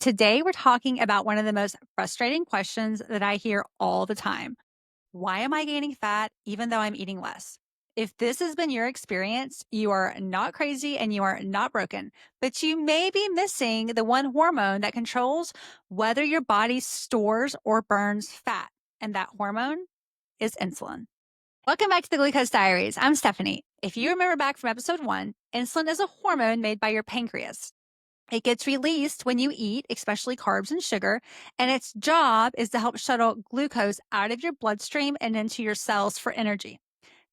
Today, we're talking about one of the most frustrating questions that I hear all the time. Why am I gaining fat even though I'm eating less? If this has been your experience, you are not crazy and you are not broken, but you may be missing the one hormone that controls whether your body stores or burns fat. And that hormone is insulin. Welcome back to the Glucose Diaries. I'm Stephanie. If you remember back from episode 1, insulin is a hormone made by your pancreas. It gets released when you eat, especially carbs and sugar, and its job is to help shuttle glucose out of your bloodstream and into your cells for energy.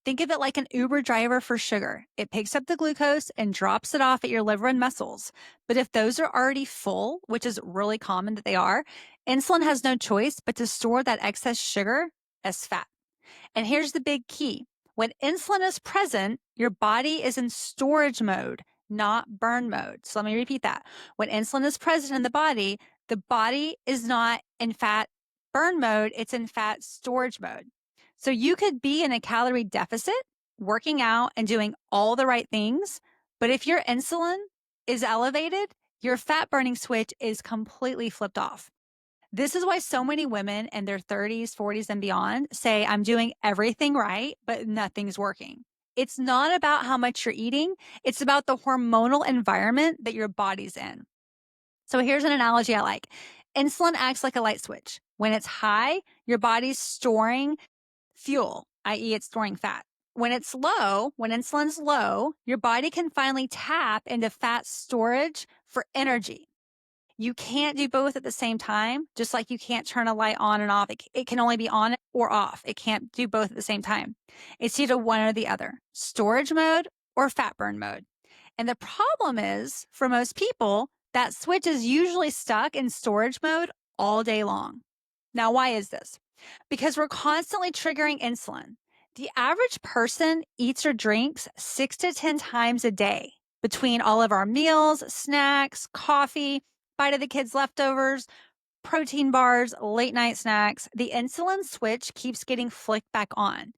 Think of it like an Uber driver for sugar. It picks up the glucose and drops it off at your liver and muscles. But if those are already full, which is really common that they are, insulin has no choice but to store that excess sugar as fat. And here's the big key. When insulin is present, your body is in storage mode, not burn mode. So let me repeat that. When insulin is present in the body is not in fat burn mode, it's in fat storage mode. So you could be in a calorie deficit, working out and doing all the right things. But if your insulin is elevated, your fat burning switch is completely flipped off. This is why so many women in their 30s, 40s, and beyond say, I'm doing everything right, but nothing's working. It's not about how much you're eating, it's about the hormonal environment that your body's in. So here's an analogy I like. Insulin acts like a light switch. When it's high, your body's storing fuel, i.e., it's storing fat. When it's low, when insulin's low, your body can finally tap into fat storage for energy. You can't do both at the same time, just like you can't turn a light on and off. It can only be on or off. It can't do both at the same time. It's either one or the other, storage mode or fat burn mode. And the problem is, for most people, that switch is usually stuck in storage mode all day long. Now, why is this? Because we're constantly triggering insulin. The average person eats or drinks 6 to 10 times a day between all of our meals, snacks, coffee, bite of the kids' leftovers, protein bars, late night snacks. The insulin switch keeps getting flicked back on.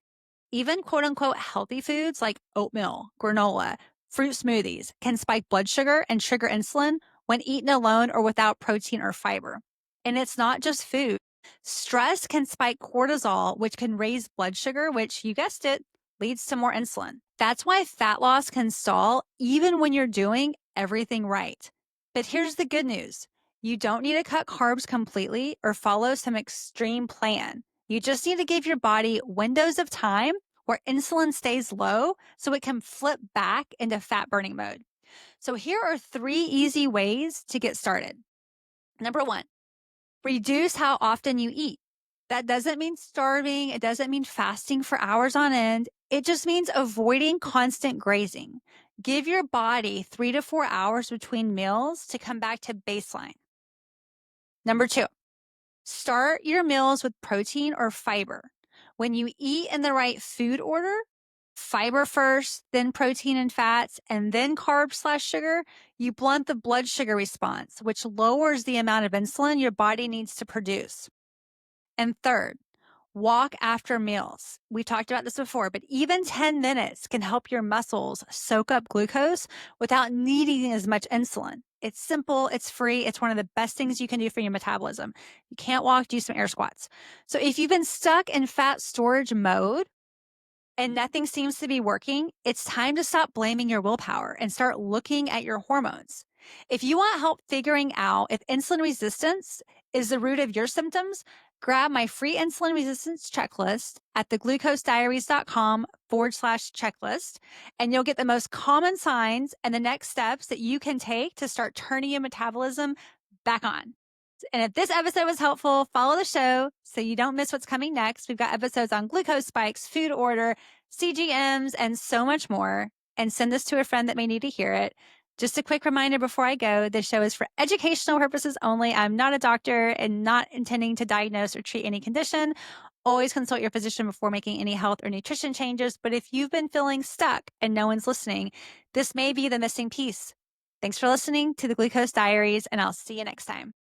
Even quote unquote healthy foods like oatmeal, granola, fruit smoothies can spike blood sugar and trigger insulin when eaten alone or without protein or fiber. And it's not just food. Stress can spike cortisol, which can raise blood sugar, which you guessed it, leads to more insulin. That's why fat loss can stall even when you're doing everything right. But here's the good news. You don't need to cut carbs completely or follow some extreme plan. You just need to give your body windows of time where insulin stays low so it can flip back into fat burning mode. So here are 3 easy ways to get started. Number 1, reduce how often you eat. That doesn't mean starving. It doesn't mean fasting for hours on end. It just means avoiding constant grazing. Give your body 3 to 4 hours between meals to come back to baseline. Number 2, start your meals with protein or fiber. When you eat in the right food order, fiber first, then protein and fats, and then carbs/sugar, you blunt the blood sugar response, which lowers the amount of insulin your body needs to produce. And third, walk after meals. We talked about this before, but even 10 minutes can help your muscles soak up glucose without needing as much insulin. It's simple, it's free, it's one of the best things you can do for your metabolism. You can't walk, do some air squats. So if you've been stuck in fat storage mode and nothing seems to be working, it's time to stop blaming your willpower and start looking at your hormones. If you want help figuring out if insulin resistance is the root of your symptoms, grab my free insulin resistance checklist at theglucosediaries.com/checklist, and you'll get the most common signs and the next steps that you can take to start turning your metabolism back on. And if this episode was helpful, follow the show so you don't miss what's coming next. We've got episodes on glucose spikes, food order, CGMs, and so much more. And send this to a friend that may need to hear it. Just a quick reminder before I go, this show is for educational purposes only. I'm not a doctor and not intending to diagnose or treat any condition. Always consult your physician before making any health or nutrition changes. But if you've been feeling stuck and no one's listening, this may be the missing piece. Thanks for listening to the Glucose Diaries, and I'll see you next time.